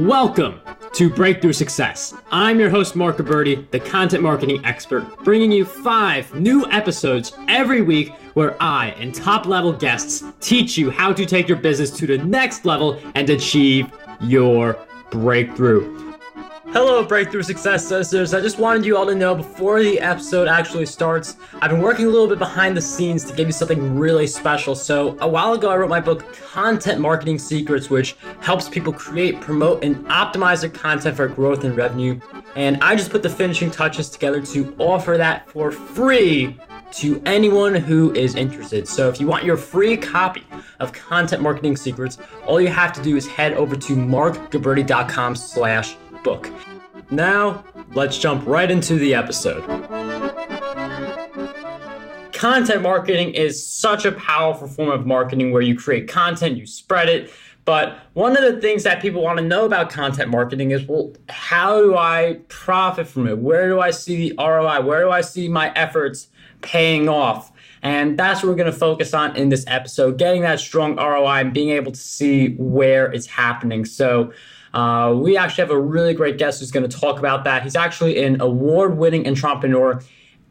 Welcome to Breakthrough Success. I'm your host, Mark Gabberty, the content marketing expert, bringing you 5 new episodes every week where I and top-level guests teach you how to take your business to the next level and achieve your breakthrough. Hello, Breakthrough Success listeners. I just wanted you all to know before the episode actually starts, I've been working a little bit behind the scenes to give you something really special. So a while ago, I wrote my book, Content Marketing Secrets, which helps people create, promote, and optimize their content for growth and revenue. And I just put the finishing touches together to offer that for free to anyone who is interested. So if you want your free copy of Content Marketing Secrets, all you have to do is head over to markgabberty.com/book. Now, let's jump right into the episode. Content marketing is such a powerful form of marketing where you create content, you spread it. But one of the things that people want to know about content marketing is, well, how do I profit from it? Where do I see the ROI? Where do I see my efforts paying off? And that's what we're going to focus on in this episode, getting that strong ROI and being able to see where it's happening. So we actually have a really great guest who's going to talk about that. He's actually an award-winning entrepreneur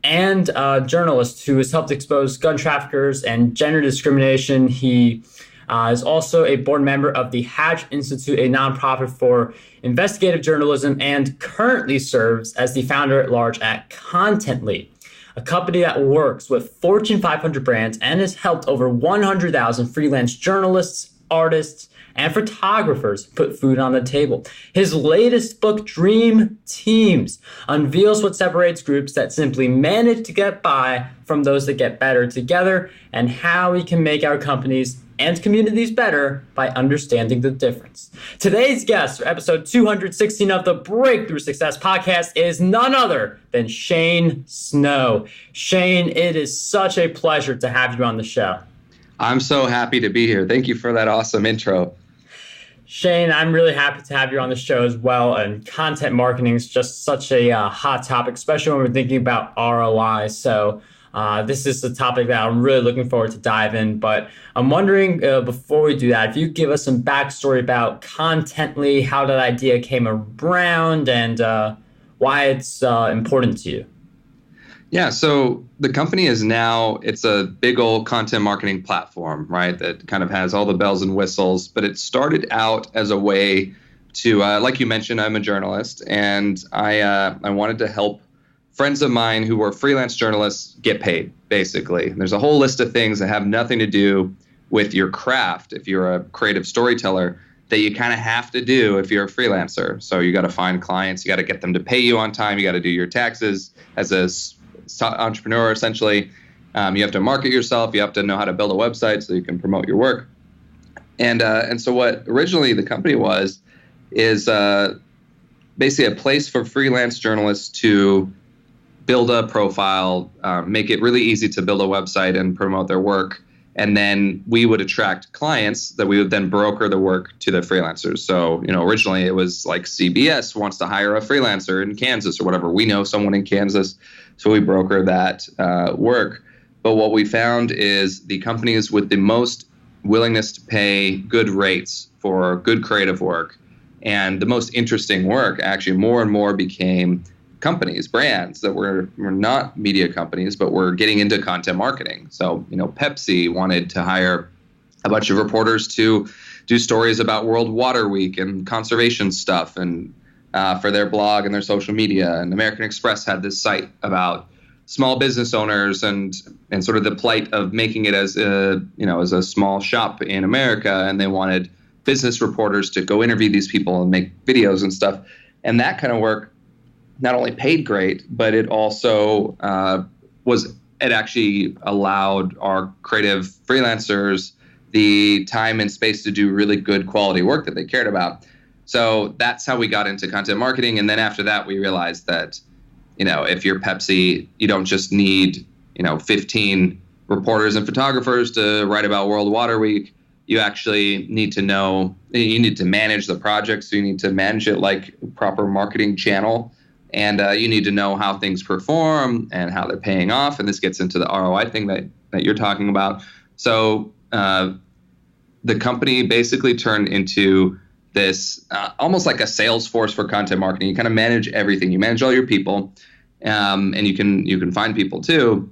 and journalist who has helped expose gun traffickers and gender discrimination. He is also a board member of the Hatch Institute, a nonprofit for investigative journalism, and currently serves as the founder at large at Contently, a company that works with Fortune 500 brands and has helped over 100,000 freelance journalists, artists, and photographers put food on the table. His latest book, Dream Teams, unveils what separates groups that simply manage to get by from those that get better together, and how we can make our companies and communities better by understanding the difference. Today's guest for episode 216 of the Breakthrough Success podcast is none other than Shane Snow. Shane, it is such a pleasure to have you on the show. I'm so happy to be here. Thank you for that awesome intro. Shane, I'm really happy to have you on the show as well. And content marketing is just such a hot topic, especially when we're thinking about ROI. So this is a topic that I'm really looking forward to dive in. But I'm wondering, before we do that, if you give us some backstory about Contently, how that idea came around, and why it's important to you. Yeah, so the company is now, it's a big old content marketing platform, right, that kind of has all the bells and whistles. But it started out as a way to, like you mentioned, I'm a journalist, and I wanted to help friends of mine who were freelance journalists get paid, basically. There's a whole list of things that have nothing to do with your craft if you're a creative storyteller that you kind of have to do if you're a freelancer. So you got to find clients, you got to get them to pay you on time, you got to do your taxes as a entrepreneur, essentially. You have to market yourself. You have to know how to build a website so you can promote your work. And so what originally the company is basically a place for freelance journalists to build a profile, make it really easy to build a website and promote their work. And then we would attract clients that we would then broker the work to the freelancers. So, originally it was like CBS wants to hire a freelancer in Kansas or whatever. We know someone in Kansas, so we broker that work. But what we found is the companies with the most willingness to pay good rates for good creative work and the most interesting work actually more and more became companies, brands that were not media companies, but were getting into content marketing. So, Pepsi wanted to hire a bunch of reporters to do stories about World Water Week and conservation stuff and for their blog and their social media. And American Express had this site about small business owners and sort of the plight of making it as a small shop in America. And they wanted business reporters to go interview these people and make videos and stuff. And that kind of work not only paid great, but it also it actually allowed our creative freelancers the time and space to do really good quality work that they cared about. So that's how we got into content marketing. And then after that, we realized that, if you're Pepsi, you don't just need, 15 reporters and photographers to write about World Water Week. You actually need to manage the project. So you need to manage it like a proper marketing channel. And you need to know how things perform and how they're paying off. And this gets into the ROI thing that you're talking about. So the company basically turned into this almost like a sales force for content marketing. You kind of manage everything. You manage all your people, and you can find people too.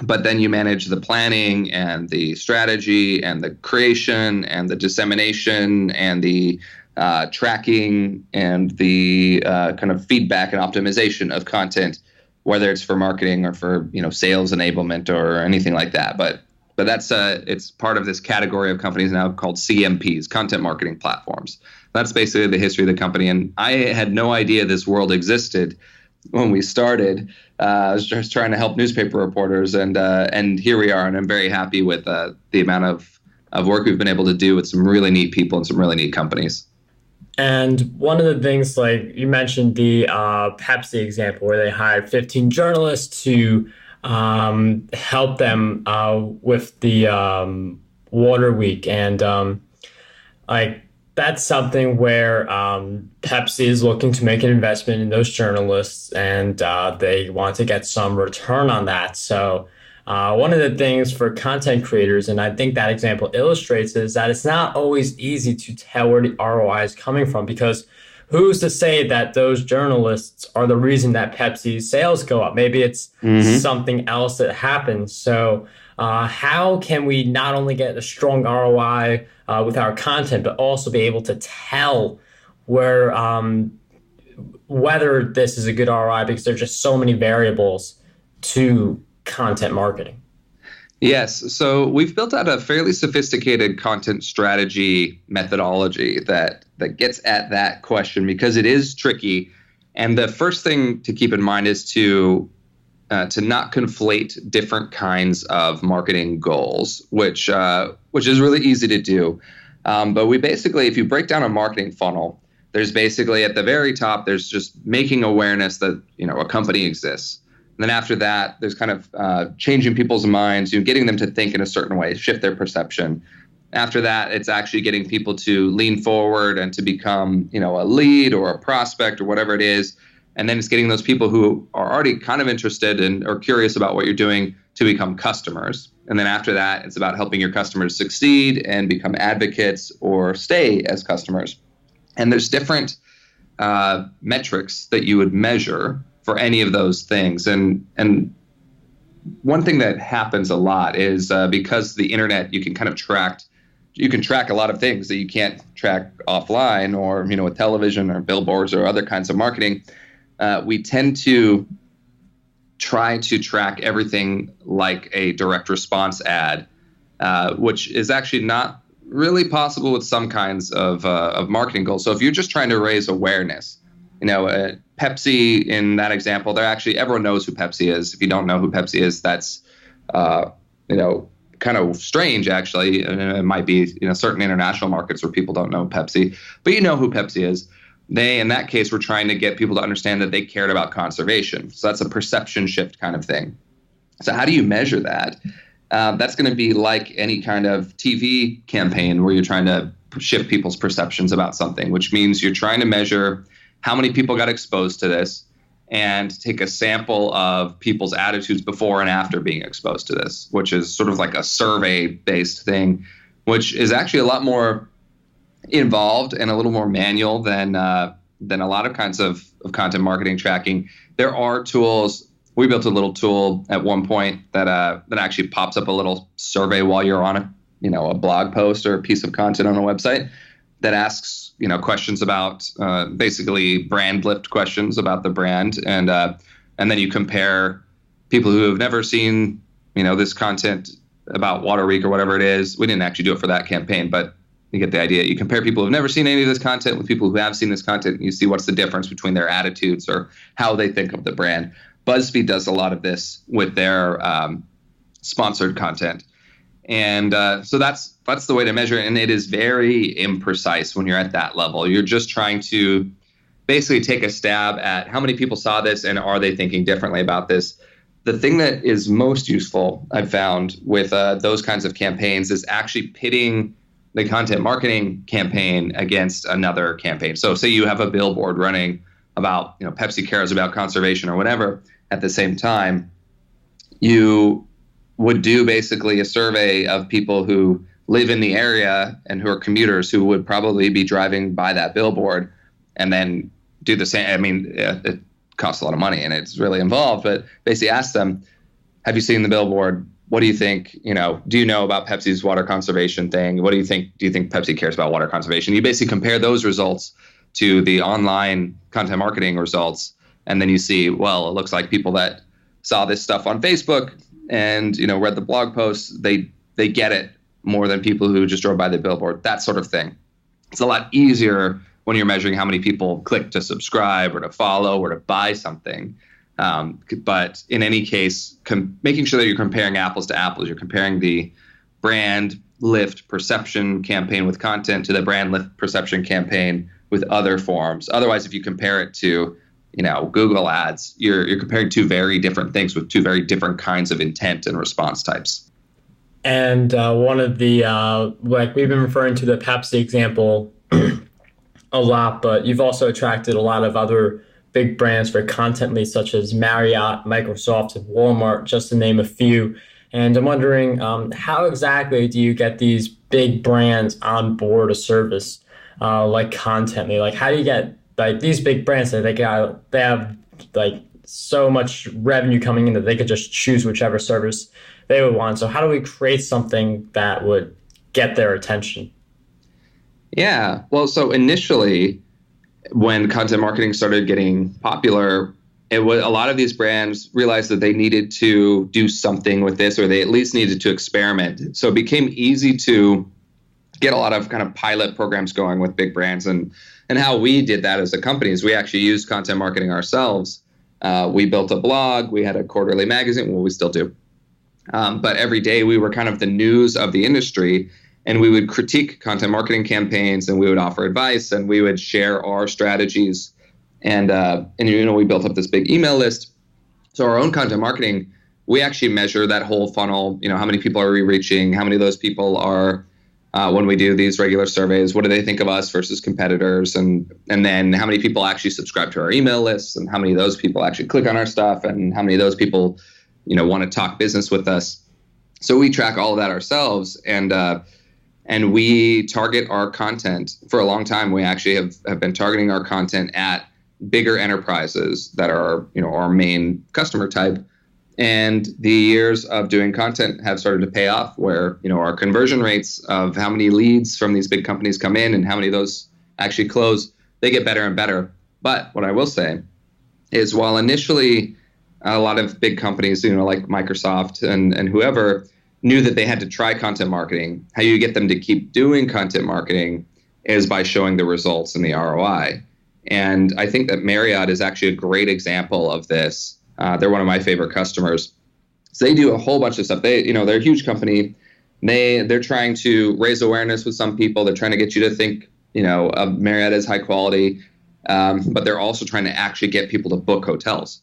But then you manage the planning and the strategy and the creation and the dissemination and the tracking and the kind of feedback and optimization of content, whether it's for marketing or for sales enablement or anything like that. But that's it's part of this category of companies now called CMPs, content marketing platforms. That's basically the history of the company. And I had no idea this world existed when we started. I was just trying to help newspaper reporters, and here we are. And I'm very happy with the amount of work we've been able to do with some really neat people and some really neat companies. And one of the things, like you mentioned the Pepsi example, where they hired 15 journalists to help them with the Water Week. And that's something where Pepsi is looking to make an investment in those journalists, and they want to get some return on that. So one of the things for content creators, and I think that example illustrates, is that it's not always easy to tell where the ROI is coming from, because who's to say that those journalists are the reason that Pepsi's sales go up? Maybe it's something else that happens. So how can we not only get a strong ROI with our content, but also be able to tell where whether this is a good ROI, because there's just so many variables to content marketing? Yes. So we've built out a fairly sophisticated content strategy methodology that gets at that question, because it is tricky. And the first thing to keep in mind is to not conflate different kinds of marketing goals, which is really easy to do. But we basically, if you break down a marketing funnel, there's basically at the very top, there's just making awareness that a company exists. And then after that, there's kind of changing people's minds, getting them to think in a certain way, shift their perception. After that, it's actually getting people to lean forward and to become, a lead or a prospect or whatever it is. And then it's getting those people who are already kind of interested and are curious about what you're doing to become customers. And then after that, it's about helping your customers succeed and become advocates or stay as customers. And there's different metrics that you would measure for any of those things. And one thing that happens a lot is because the internet, you can track a lot of things that you can't track offline or, with television or billboards or other kinds of marketing. We tend to try to track everything like a direct response ad, which is actually not really possible with some kinds of marketing goals. So if you're just trying to raise awareness, Pepsi in that example, everyone knows who Pepsi is. If you don't know who Pepsi is, that's kind of strange, actually. And it might be certain international markets where people don't know Pepsi, but you know who Pepsi is. They, in that case, were trying to get people to understand that they cared about conservation. So that's a perception shift kind of thing. So how do you measure that? That's going to be like any kind of TV campaign where you're trying to shift people's perceptions about something, which means you're trying to measure how many people got exposed to this and take a sample of people's attitudes before and after being exposed to this, which is sort of like a survey-based thing, which is actually a lot more involved and a little more manual than a lot of kinds of content marketing tracking. There are tools. We built a little tool at one point that actually pops up a little survey while you're on a blog post or a piece of content on a website that asks questions about basically brand lift questions about the brand, and then you compare people who have never seen this content about Water Week or whatever it is. We didn't actually do it for that campaign, but you get the idea. You compare people who've never seen any of this content with people who have seen this content, and you see what's the difference between their attitudes or how they think of the brand. BuzzFeed does a lot of this with their sponsored content. And so that's the way to measure it. And it is very imprecise when you're at that level. You're just trying to basically take a stab at how many people saw this and are they thinking differently about this. The thing that is most useful, I've found, with those kinds of campaigns is actually pitting the content marketing campaign against another campaign. So say you have a billboard running about, Pepsi cares about conservation or whatever. At the same time, you would do basically a survey of people who live in the area and who are commuters who would probably be driving by that billboard and then do the same. I mean, it costs a lot of money and it's really involved, but basically ask them, have you seen the billboard? What do you think? Do you know about Pepsi's water conservation thing? What do you think? Do you think Pepsi cares about water conservation? You basically compare those results to the online content marketing results. And then you see, well, it looks like people that saw this stuff on Facebook and, read the blog posts, they get it more than people who just drove by the billboard, that sort of thing. It's a lot easier when you're measuring how many people click to subscribe or to follow or to buy something. But in any case, making sure that you're comparing apples to apples, you're comparing the brand lift perception campaign with content to the brand lift perception campaign with other forms. Otherwise, if you compare it to, Google ads, you're comparing two very different things with two very different kinds of intent and response types. And one of the, like we've been referring to the Pepsi example a lot, but you've also attracted a lot of other big brands for content leads, such as Marriott, Microsoft, and Walmart, just to name a few. And I'm wondering, how exactly do you get these big brands on board a service like content lead? Like, how do you get these big brands that they have so much revenue coming in that they could just choose whichever service they would want? So how do we create something that would get their attention? Yeah, well, so initially, when content marketing started getting popular, a lot of these brands realized that they needed to do something with this, or they at least needed to experiment. So it became easy to get a lot of kind of pilot programs going with big brands. And how we did that as a company is we actually used content marketing ourselves. We built a blog. We had a quarterly magazine. Well, we still do. But every day we were kind of the news of the industry. And we would critique content marketing campaigns, and we would offer advice, and we would share our strategies. And we built up this big email list. So our own content marketing, we actually measure that whole funnel. How many people are we reaching? How many of those people are, when we do these regular surveys, what do they think of us versus competitors? And then how many people actually subscribe to our email lists, and how many of those people actually click on our stuff, and how many of those people, want to talk business with us. So we track all of that ourselves, and we target our content. For a long time, we actually have been targeting our content at bigger enterprises that are, our main customer type. And the years of doing content have started to pay off, where, our conversion rates of how many leads from these big companies come in and how many of those actually close, they get better and better. But what I will say is, while initially a lot of big companies, like Microsoft and whoever, knew that they had to try content marketing, how you get them to keep doing content marketing is by showing the results and the ROI. And I think that Marriott is actually a great example of this. They're one of my favorite customers. So they do a whole bunch of stuff. They're a huge company. They're trying to raise awareness with some people. They're trying to get you to think, of Marriott as high quality, but they're also trying to actually get people to book hotels.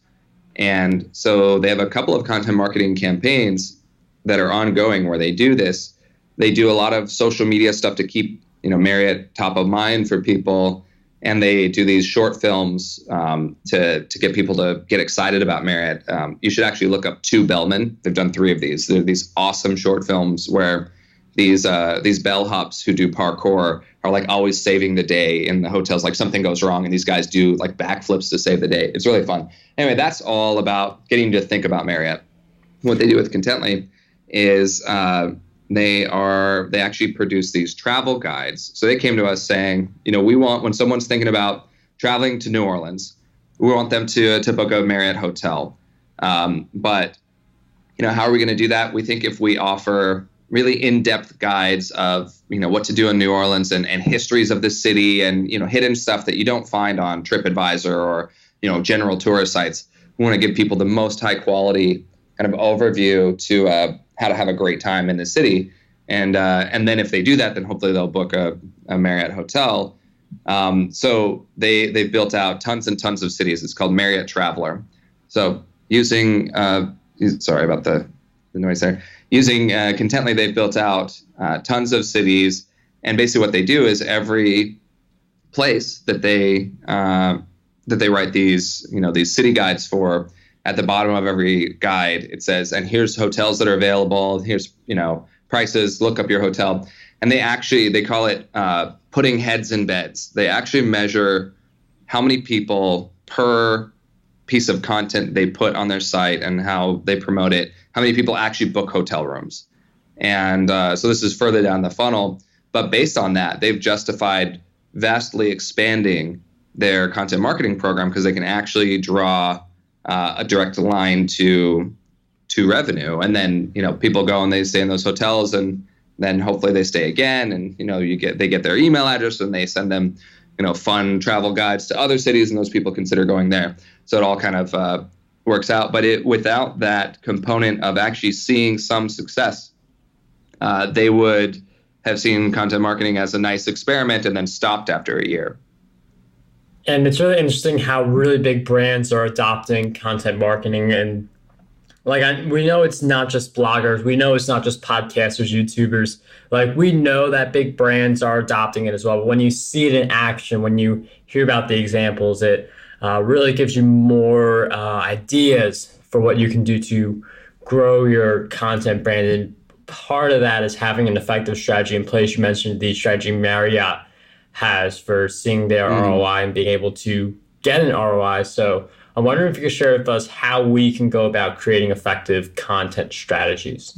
And so they have a couple of content marketing campaigns that are ongoing where they do this. They do a lot of social media stuff to keep, Marriott top of mind for people. And they do these short films to get people to get excited about Marriott. You should actually look up Two Bellmen. They've done 3 of these. They're these awesome short films where these bellhops who do parkour are always saving the day in the hotels. Something goes wrong and these guys do backflips to save the day. It's really fun. Anyway, that's all about getting you to think about Marriott. What they do with Contently is they actually produce these travel guides. So they came to us saying, we want, when someone's thinking about traveling to New Orleans, we want them to book a Marriott hotel. But how are we going to do that? We think if we offer really in-depth guides of, what to do in New Orleans and histories of the city and, hidden stuff that you don't find on TripAdvisor or, general tourist sites, we want to give people the most high quality kind of overview to how to have a great time in the city. And then if they do that, then hopefully they'll book a Marriott hotel. So they've built out tons and tons of cities. It's called Marriott Traveler. So using, sorry about the noise there. Using Contently, they've built out tons of cities. And basically what they do is every place that they write these city guides for, at the bottom of every guide, it says, and here's hotels that are available. Here's, prices, look up your hotel. And they call it putting heads in beds. They actually measure how many people per piece of content they put on their site and how they promote it, how many people actually book hotel rooms. And so this is further down the funnel. But based on that, they've justified vastly expanding their content marketing program because they can actually draw a direct line to revenue. And then, people go and they stay in those hotels, and then hopefully they stay again. And, they get their email address and they send them, fun travel guides to other cities, and those people consider going there. So it all kind of works out. But without that component of actually seeing some success, they would have seen content marketing as a nice experiment and then stopped after a year. And it's really interesting how really big brands are adopting content marketing. And we know it's not just bloggers. We know it's not just podcasters, YouTubers. We know that big brands are adopting it as well. But when you see it in action, when you hear about the examples, it really gives you more ideas for what you can do to grow your content brand. And part of that is having an effective strategy in place. You mentioned the strategy Marriott has for seeing their ROI and being able to get an ROI. So I'm wondering if you could share with us how we can go about creating effective content strategies.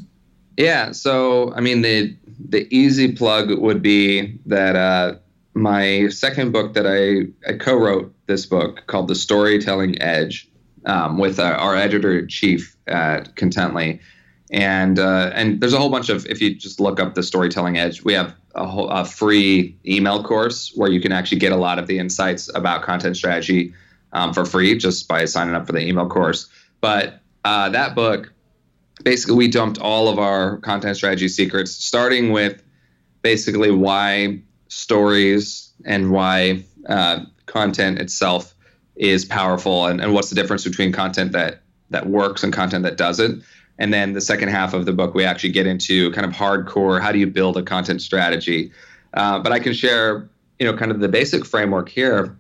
Yeah. So, the easy plug would be that my second book that I co-wrote this book called The Storytelling Edge with our editor-in-chief at Contently. And there's a whole bunch of, if you just look up The Storytelling Edge, we have a free email course where you can actually get a lot of the insights about content strategy for free just by signing up for the email course. But that book, basically we dumped all of our content strategy secrets, starting with basically why stories and why content itself is powerful and what's the difference between content that works and content that doesn't. And then the second half of the book, we actually get into kind of hardcore, how do you build a content strategy? But I can share, kind of the basic framework here,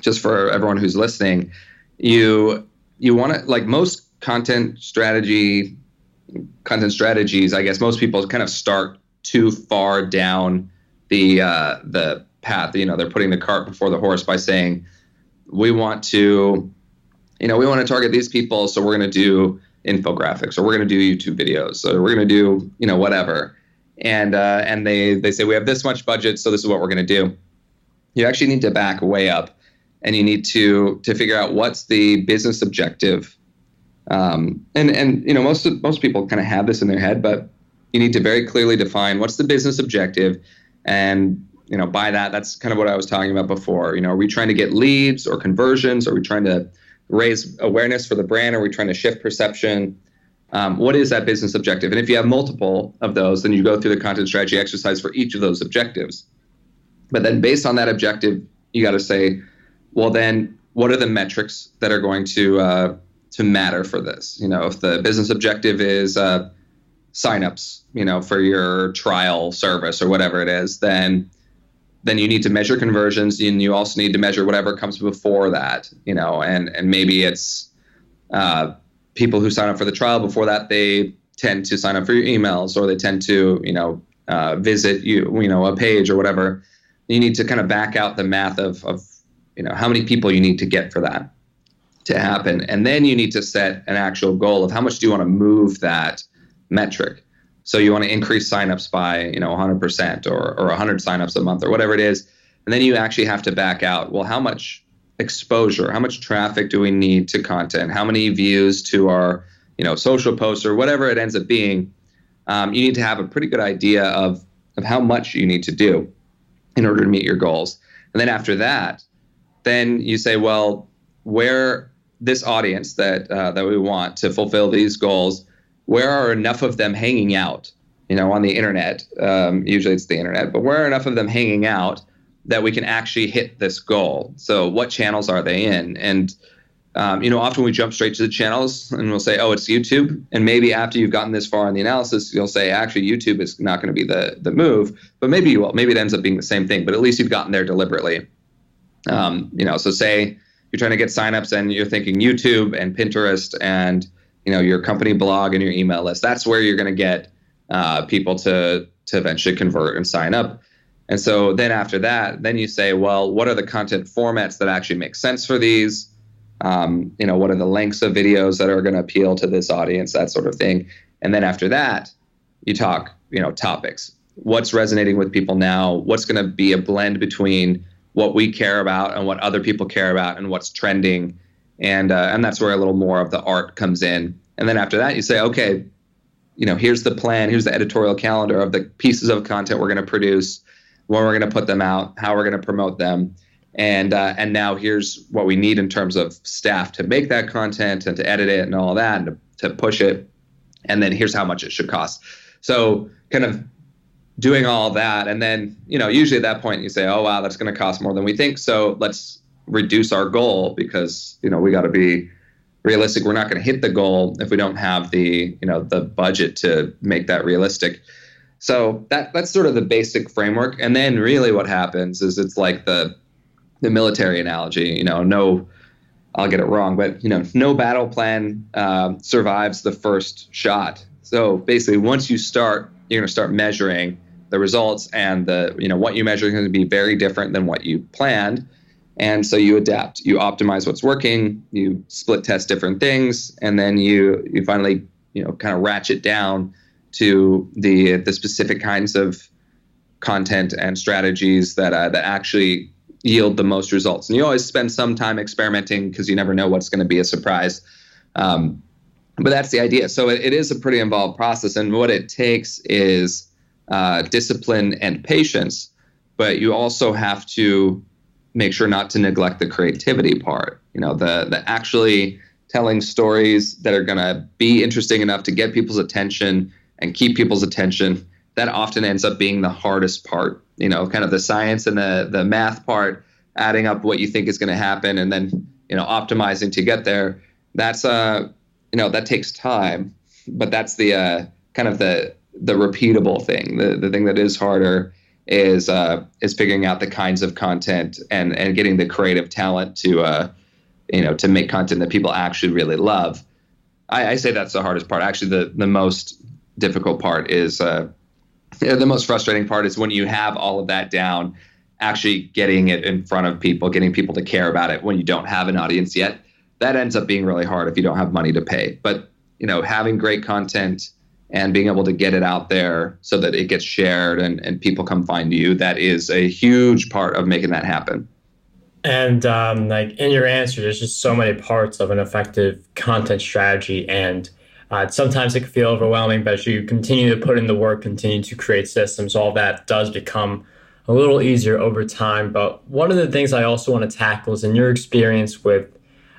just for everyone who's listening. You want to, most content strategies, I guess most people kind of start too far down the path. They're putting the cart before the horse by saying, we want to target these people, so we're going to do infographics, or we're going to do YouTube videos, or we're going to do, whatever. And they say, we have this much budget, so this is what we're going to do. You actually need to back way up, and you need to figure out what's the business objective. Most people kind of have this in their head, but you need to very clearly define what's the business objective. And, by that, that's kind of what I was talking about before. Are we trying to get leads or conversions? Are we trying to raise awareness for the brand? Are we trying to shift perception? What is that business objective? And if you have multiple of those, then you go through the content strategy exercise for each of those objectives. But then based on that objective, you got to say, well, then what are the metrics that are going to matter for this? If the business objective is signups, for your trial service or whatever it is, then you need to measure conversions, and you also need to measure whatever comes before that, and maybe it's people who sign up for the trial. Before that, they tend to sign up for your emails, or they tend to, visit a page or whatever. You need to kind of back out the math of how many people you need to get for that to happen. And then you need to set an actual goal of how much do you want to move that metric. So you want to increase signups by, 100% or 100 signups a month or whatever it is. And then you actually have to back out, well, how much exposure, how much traffic do we need to content? How many views to our, social posts or whatever it ends up being? You need to have a pretty good idea of how much you need to do in order to meet your goals. And then after that, then you say, well, where this audience that we want to fulfill these goals, where are enough of them hanging out, on the internet? Usually it's the internet, but where are enough of them hanging out that we can actually hit this goal? So what channels are they in? And, often we jump straight to the channels and we'll say, oh, it's YouTube. And maybe after you've gotten this far in the analysis, you'll say, actually, YouTube is not going to be the move, but maybe you will. Maybe it ends up being the same thing, but at least you've gotten there deliberately. So say you're trying to get signups and you're thinking YouTube and Pinterest and, your company blog and your email list. That's where you're going to get people to eventually convert and sign up. And so then after that, then you say, well, what are the content formats that actually make sense for these? What are the lengths of videos that are going to appeal to this audience, that sort of thing. And then after that, you talk, topics. What's resonating with people now? What's going to be a blend between what we care about and what other people care about and what's trending? And that's where a little more of the art comes in. And then after that, you say, okay, here's the plan. Here's the editorial calendar of the pieces of content we're going to produce, when we're going to put them out, how we're going to promote them. And now here's what we need in terms of staff to make that content and to edit it and all that and to push it. And then here's how much it should cost. So kind of doing all that. And then, usually at that point you say, oh, wow, that's going to cost more than we think. So let's reduce our goal because, we got to be realistic. We're not going to hit the goal if we don't have the budget to make that realistic. So that's sort of the basic framework. And then really what happens is it's like the military analogy, no, I'll get it wrong, but, no battle plan survives the first shot. So basically, once you start, you're going to start measuring the results, and what you measure is going to be very different than what you planned. And so you adapt, you optimize what's working, you split test different things, and then you finally, kind of ratchet down to the specific kinds of content and strategies that actually yield the most results. And you always spend some time experimenting because you never know what's going to be a surprise. But that's the idea. So it is a pretty involved process. And what it takes is discipline and patience. But you also have to make sure not to neglect the creativity part. The actually telling stories that are going to be interesting enough to get people's attention and keep people's attention. That often ends up being the hardest part. Kind of the science and the math part, adding up what you think is going to happen, and then optimizing to get there. That's that takes time, but that's the kind of the repeatable thing. The thing that is harder is figuring out the kinds of content and getting the creative talent to make content that people actually really love. I say that's the hardest part. Actually, the most difficult part is the most frustrating part is when you have all of that down, actually getting it in front of people, getting people to care about it when you don't have an audience yet. That ends up being really hard if you don't have money to pay. But, having great content and being able to get it out there so that it gets shared and people come find you, that is a huge part of making that happen. And in your answer, there's just so many parts of an effective content strategy. And sometimes it can feel overwhelming, but as you continue to put in the work, continue to create systems, all that does become a little easier over time. But one of the things I also want to tackle is in your experience with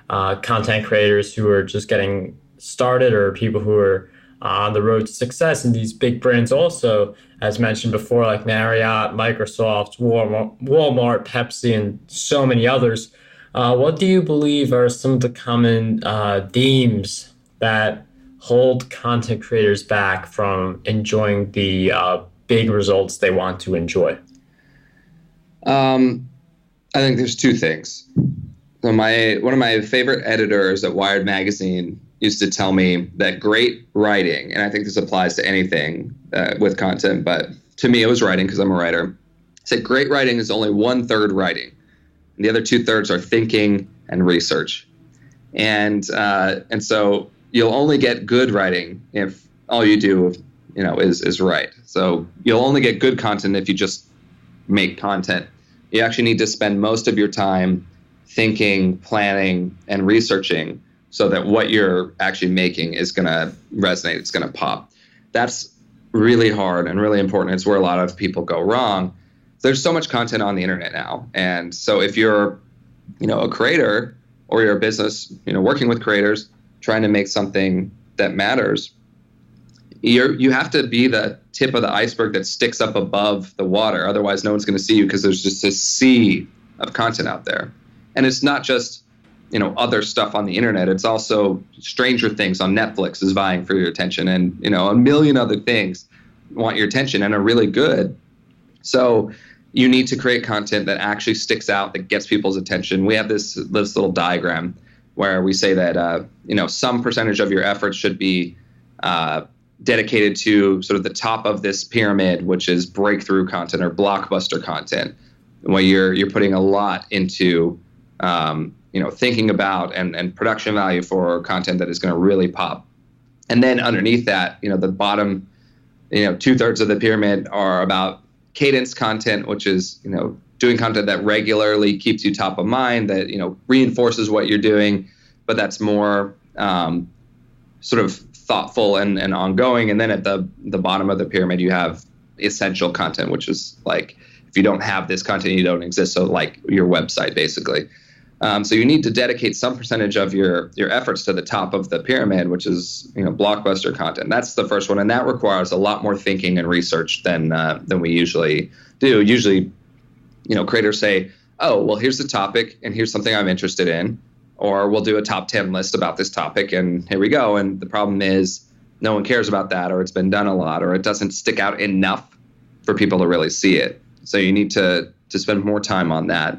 content creators who are just getting started or people who are on the road to success, and these big brands also, as mentioned before, like Marriott, Microsoft, Walmart, Pepsi, and so many others. What do you believe are some of the common themes that hold content creators back from enjoying the big results they want to enjoy? I think there's two things. So one of my favorite editors at Wired Magazine used to tell me that great writing, and I think this applies to anything with content, but to me it was writing because I'm a writer, said great writing is only 1/3 writing. And the other 2/3 are thinking and research. And so you'll only get good writing if all you do, is write. So you'll only get good content if you just make content. You actually need to spend most of your time thinking, planning, and researching so that what you're actually making is going to resonate, it's going to pop. That's really hard and really important. It's where a lot of people go wrong. There's so much content on the internet now. And so if you're, a creator or you're a business, working with creators, trying to make something that matters, you have to be the tip of the iceberg that sticks up above the water. Otherwise, no one's going to see you because there's just a sea of content out there. And it's not just, other stuff on the internet. It's also Stranger Things on Netflix is vying for your attention, and, a million other things want your attention and are really good. So you need to create content that actually sticks out, that gets people's attention. We have this little diagram where we say that, some percentage of your efforts should be dedicated to sort of the top of this pyramid, which is breakthrough content or blockbuster content, where you're putting a lot into thinking about and production value for content that is going to really pop. And then underneath that, the bottom, 2/3 of the pyramid are about cadence content, which is, doing content that regularly keeps you top of mind, that, reinforces what you're doing, but that's more sort of thoughtful and ongoing. And then at the bottom of the pyramid, you have essential content, which is like, if you don't have this content, you don't exist. So like your website, basically. So you need to dedicate some percentage of your efforts to the top of the pyramid, which is, blockbuster content. That's the first one. And that requires a lot more thinking and research than we usually do. Usually, creators say, oh, well, here's the topic and here's something I'm interested in. Or we'll do a top 10 list about this topic and here we go. And the problem is no one cares about that, or it's been done a lot, or it doesn't stick out enough for people to really see it. So you need to spend more time on that.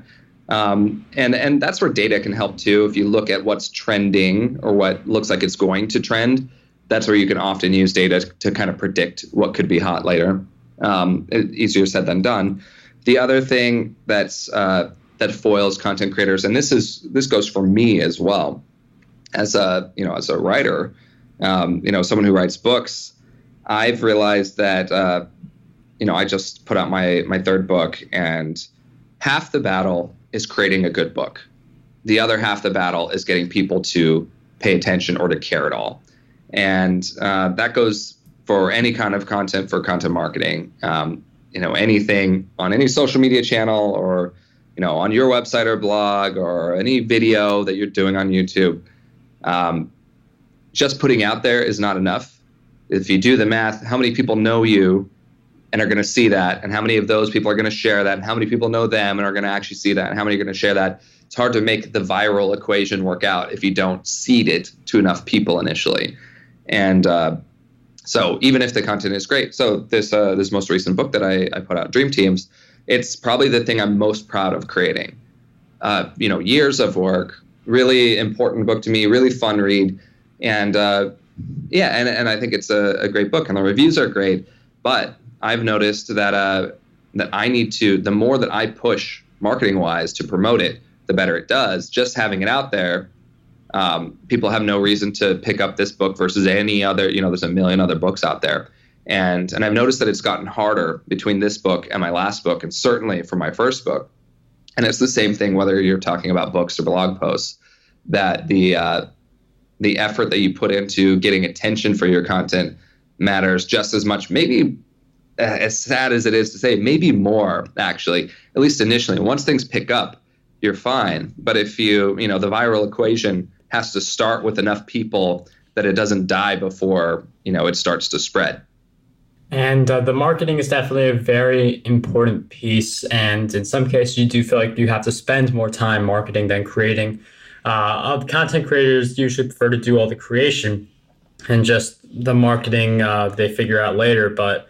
And that's where data can help too. If you look at what's trending or what looks like it's going to trend, that's where you can often use data to kind of predict what could be hot later. Easier said than done. The other thing that foils content creators, and this goes for me as well, as a writer, someone who writes books. I've realized that I just put out my third book, and half the battle is creating a good book. The other half the battle is getting people to pay attention or to care at all, and that goes for any kind of content, for content marketing. Anything on any social media channel, or on your website or blog, or any video that you're doing on YouTube. Just putting out there is not enough. If you do the math, how many people know you and are going to see that, and how many of those people are going to share that, and how many people know them and are going to actually see that, and how many are going to share that? It's hard to make the viral equation work out if you don't seed it to enough people initially. And so even if the content is great, so this most recent book that I put out, Dream Teams, it's probably the thing I'm most proud of creating. Years of work, really important book to me, really fun read. And and I think it's a great book, and the reviews are great. But I've noticed that I need to, the more that I push marketing wise to promote it, the better it does. Just having it out there, people have no reason to pick up this book versus any other, there's a million other books out there. And I've noticed that it's gotten harder between this book and my last book, and certainly for my first book. And it's the same thing whether you're talking about books or blog posts, that the effort that you put into getting attention for your content matters just as much, maybe as sad as it is to say, maybe more, actually, at least initially. Once things pick up, you're fine. But if the viral equation has to start with enough people that it doesn't die before, it starts to spread. And the marketing is definitely a very important piece. And in some cases, you do feel like you have to spend more time marketing than creating. Content creators usually prefer to do all the creation, and just the marketing they figure out later. But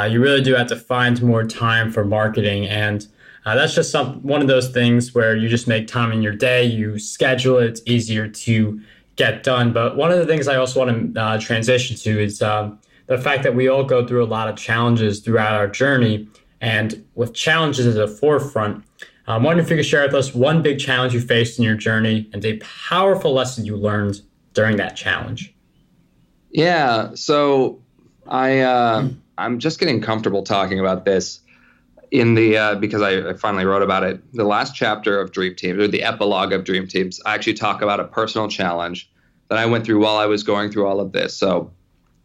you really do have to find more time for marketing. And that's just one of those things where you just make time in your day, you schedule it, it's easier to get done. But one of the things I also want to transition to is the fact that we all go through a lot of challenges throughout our journey, and with challenges at the forefront, I'm wondering if you could share with us one big challenge you faced in your journey and a powerful lesson you learned during that challenge. Yeah, so I'm just getting comfortable talking about this because I finally wrote about it. The last chapter of Dream Teams, or the epilogue of Dream Teams, I actually talk about a personal challenge that I went through while I was going through all of this. So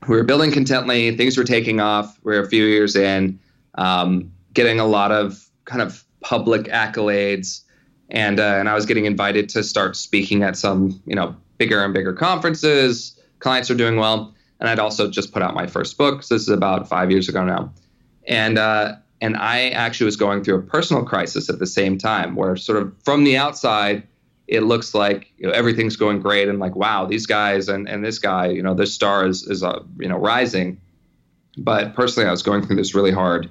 we were building Contently, things were taking off. We're a few years in, getting a lot of kind of public accolades, and I was getting invited to start speaking at some, bigger and bigger conferences. Clients are doing well, and I'd also just put out my first book. So this is about 5 years ago now, and I actually was going through a personal crisis at the same time, where sort of from the outside, it looks like everything's going great, and like, wow, these guys and this guy, this star is rising. But personally, I was going through this really hard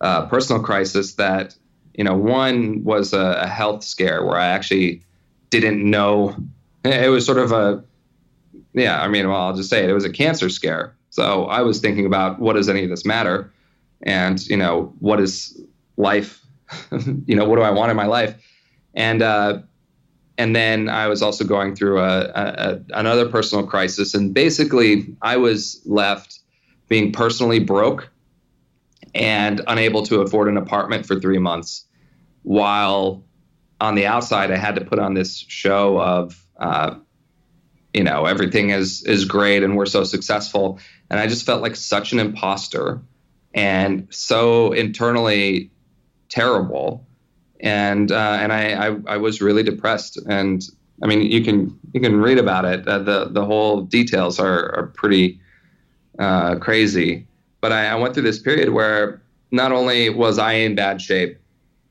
personal crisis that, one was a health scare where I actually didn't know. It was sort of I'll just say it. It was a cancer scare. So I was thinking about, what does any of this matter? And, what is life? What do I want in my life? And then I was also going through another personal crisis. And basically, I was left being personally broke and unable to afford an apartment for 3 months, while on the outside, I had to put on this show of, everything is great and we're so successful. And I just felt like such an imposter and so internally terrible. And I was really depressed. And I mean, you can read about it. The whole details are pretty crazy. But I went through this period where not only was I in bad shape,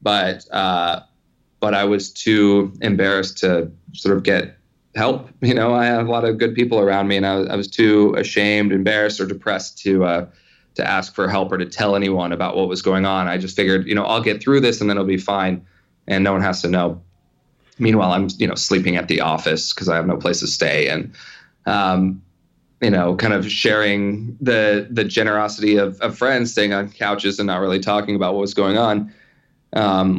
but I was too embarrassed to sort of get help. I have a lot of good people around me, and I was too ashamed, embarrassed, or depressed to ask for help or to tell anyone about what was going on. I just figured, I'll get through this and then it'll be fine, and no one has to know. Meanwhile, I'm, sleeping at the office because I have no place to stay, and kind of sharing the generosity of friends, staying on couches and not really talking about what was going on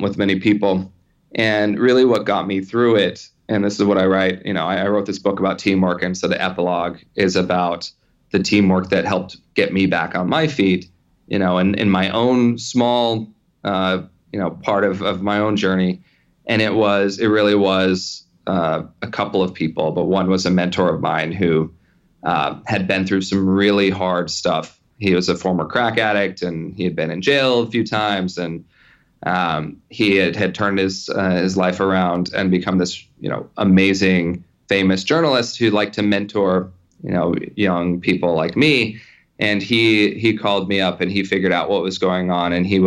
with many people. And really what got me through it, and this is what I write, I wrote this book about teamwork, and so the epilogue is about the teamwork that helped get me back on my feet, and in my own small, part of my own journey. And it really was a couple of people, but one was a mentor of mine who had been through some really hard stuff. He was a former crack addict, and he had been in jail a few times, and he had turned his life around and become this, amazing, famous journalist who liked to mentor, young people like me. And he called me up and he figured out what was going on. And he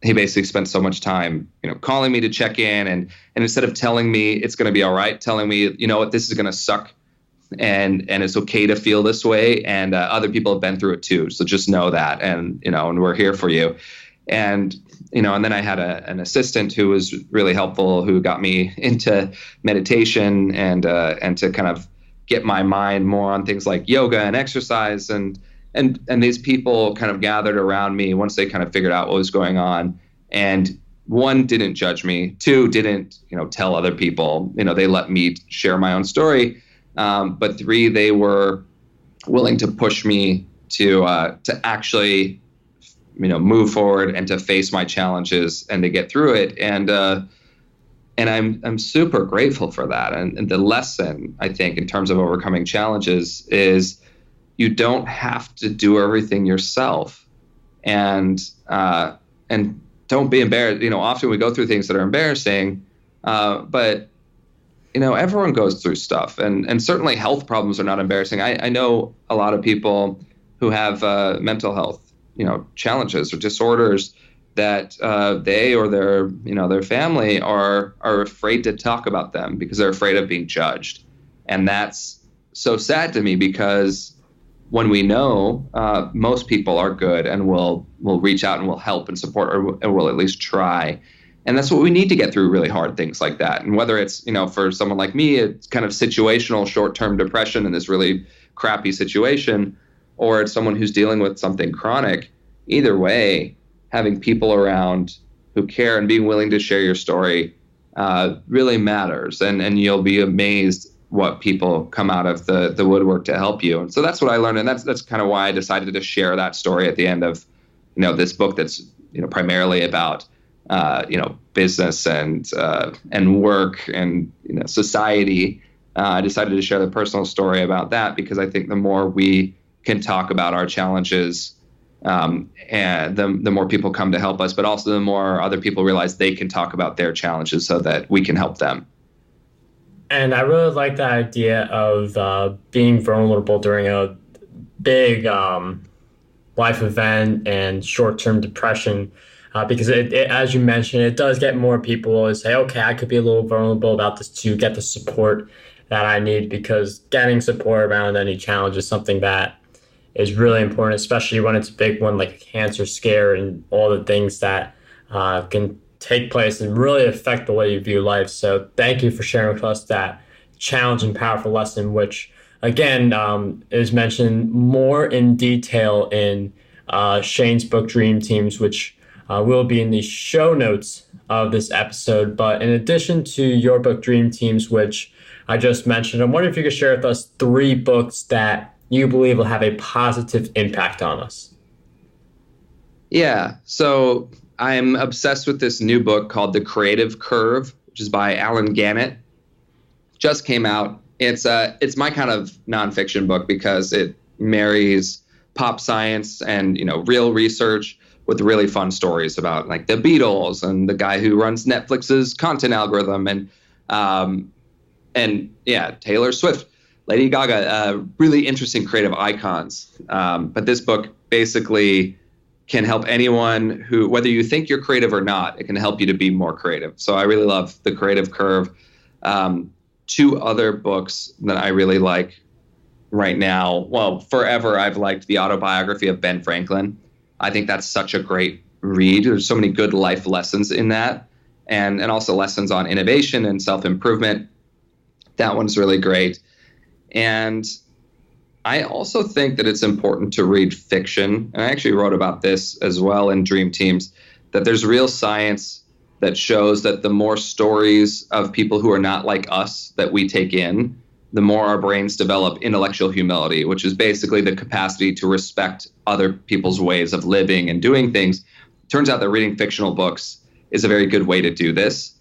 basically spent so much time, calling me to check in. And instead of telling me it's going to be all right, telling me, what, this is going to suck. And it's okay to feel this way. And other people have been through it too. So just know that. And, and we're here for you. And, and then I had an assistant who was really helpful, who got me into meditation and to kind of get my mind more on things like yoga and exercise. And these people kind of gathered around me once they kind of figured out what was going on. And one, didn't judge me. Two, didn't, tell other people, they let me share my own story. But three, they were willing to push me to actually, move forward and to face my challenges and to get through it. And I'm super grateful for that. And the lesson, I think, in terms of overcoming challenges is you don't have to do everything yourself. And don't be embarrassed. Often we go through things that are embarrassing, but everyone goes through stuff, and certainly health problems are not embarrassing. I know a lot of people who have mental health, challenges or disorders that they or their family are afraid to talk about them because they're afraid of being judged. And that's so sad to me, because when we know most people are good and will reach out and will help and support, or will at least try. And that's what we need to get through really hard things like that. And whether it's, for someone like me, it's kind of situational short-term depression in this really crappy situation, or it's someone who's dealing with something chronic, either way, having people around who care and being willing to share your story really matters. And you'll be amazed what people come out of the woodwork to help you. And so that's what I learned. And that's kind of why I decided to share that story at the end of, this book that's, primarily about, business and work and, society. I decided to share the personal story about that because I think the more we can talk about our challenges, and the more people come to help us, but also the more other people realize they can talk about their challenges so that we can help them. And I really like that idea of being vulnerable during a big life event and short-term depression, because it, as you mentioned, it does get more people to say, okay, I could be a little vulnerable about this to get the support that I need, because getting support around any challenge is something that is really important, especially when it's a big one like a cancer scare and all the things that can take place and really affect the way you view life. So thank you for sharing with us that challenging, powerful lesson, which again, is mentioned more in detail in Shane's book, Dream Teams, which will be in the show notes of this episode. But in addition to your book, Dream Teams, which I just mentioned, I'm wondering if you could share with us 3 books that you believe will have a positive impact on us. Yeah, so I'm obsessed with this new book called The Creative Curve, which is by Alan Gannett. Just came out. It's my kind of nonfiction book because it marries pop science and real research with really fun stories about like the Beatles and the guy who runs Netflix's content algorithm and Taylor Swift, Lady Gaga, really interesting creative icons. But this book basically can help anyone who, whether you think you're creative or not, it can help you to be more creative. So I really love The Creative Curve. 2 other books that I really like right now. Well, forever I've liked the autobiography of Ben Franklin. I think that's such a great read. There's so many good life lessons in that, and also lessons on innovation and self-improvement. That one's really great. And I also think that it's important to read fiction. And I actually wrote about this as well in Dream Teams, that there's real science that shows that the more stories of people who are not like us that we take in, the more our brains develop intellectual humility, which is basically the capacity to respect other people's ways of living and doing things. Turns out that reading fictional books is a very good way to do this,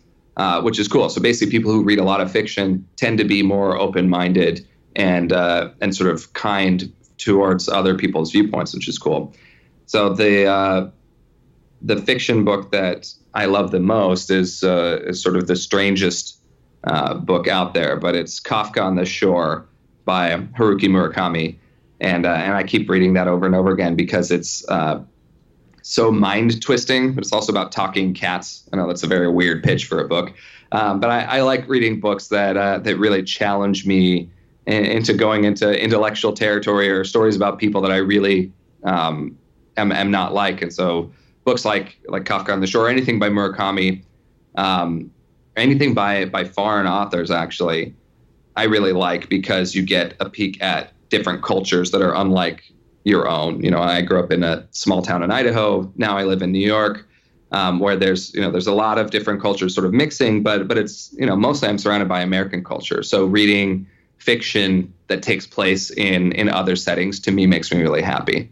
which is cool. So basically people who read a lot of fiction tend to be more open-minded and sort of kind towards other people's viewpoints, which is cool. So the fiction book that I love the most is sort of the strangest book out there, but it's Kafka on the Shore by Haruki Murakami, and I keep reading that over and over again because it's so mind twisting, but it's also about talking cats. I know that's a very weird pitch for a book, but I like reading books that really challenge me into going into intellectual territory or stories about people that I really am not like, and so books like Kafka on the Shore, anything by Murakami, anything by foreign authors, actually, I really like because you get a peek at different cultures that are unlike your own. I grew up in a small town in Idaho. Now I live in New York, where there's a lot of different cultures sort of mixing, but it's, mostly I'm surrounded by American culture. So reading fiction that takes place in other settings, to me, makes me really happy.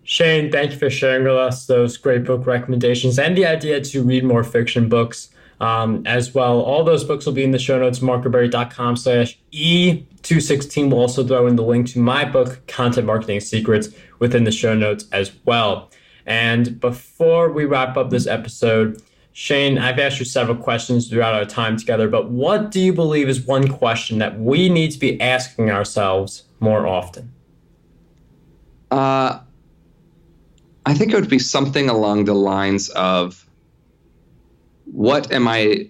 Shane, thank you for sharing with us those great book recommendations and the idea to read more fiction books as well. All those books will be in the show notes, marketberry.com/E216. We'll also throw in the link to my book, Content Marketing Secrets, within the show notes as well. And before we wrap up this episode, Shane, I've asked you several questions throughout our time together, but what do you believe is one question that we need to be asking ourselves more often? I think it would be something along the lines of, what do I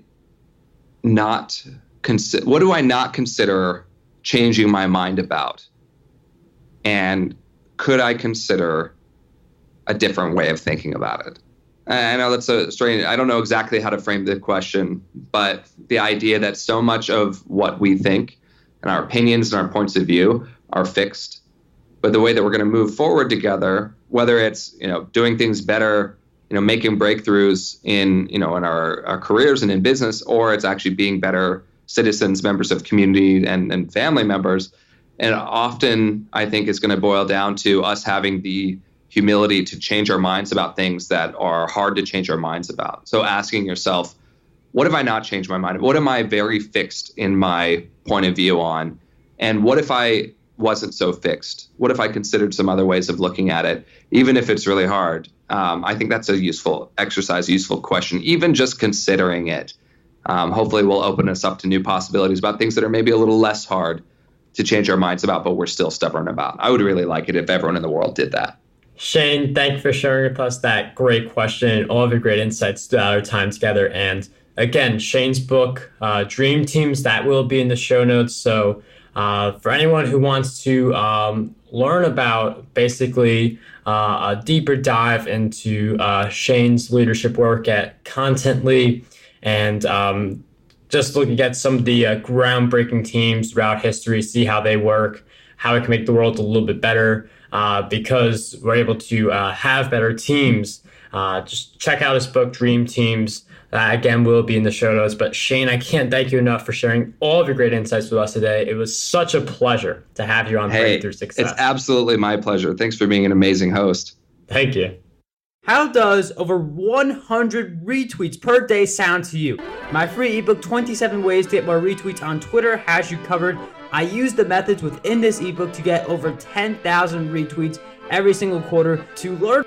not consider changing my mind about? And could I consider a different way of thinking about it? I know that's a strange, I don't know exactly how to frame the question, but the idea that so much of what we think and our opinions and our points of view are fixed, but the way that we're going to move forward together, whether it's, doing things better, making breakthroughs in our careers and in business, or it's actually being better citizens, members of community and family members. And often I think it's going to boil down to us having the humility to change our minds about things that are hard to change our minds about. So asking yourself, what if I not changed my mind? What am I very fixed in my point of view on? And what if I wasn't so fixed? What if I considered some other ways of looking at it, even if it's really hard? I think that's a useful exercise, a useful question. Even just considering it, hopefully will open us up to new possibilities about things that are maybe a little less hard to change our minds about, but we're still stubborn about. I would really like it if everyone in the world did that. Shane, thank you for sharing with us that great question and all of your great insights throughout our time together. And again, Shane's book, Dream Teams, that will be in the show notes. So for anyone who wants to learn about basically a deeper dive into Shane's leadership work at Contently and just looking at some of the groundbreaking teams throughout history, see how they work, how it can make the world a little bit better, because we're able to have better teams. Just check out his book, Dream Teams. Again, will be in the show notes. But Shane, I can't thank you enough for sharing all of your great insights with us today. It was such a pleasure to have you on Breakthrough Success. It's absolutely my pleasure. Thanks for being an amazing host. Thank you. How does over 100 retweets per day sound to you? My free ebook, 27 Ways to Get More Retweets on Twitter, has you covered. I use the methods within this ebook to get over 10,000 retweets every single quarter. To learn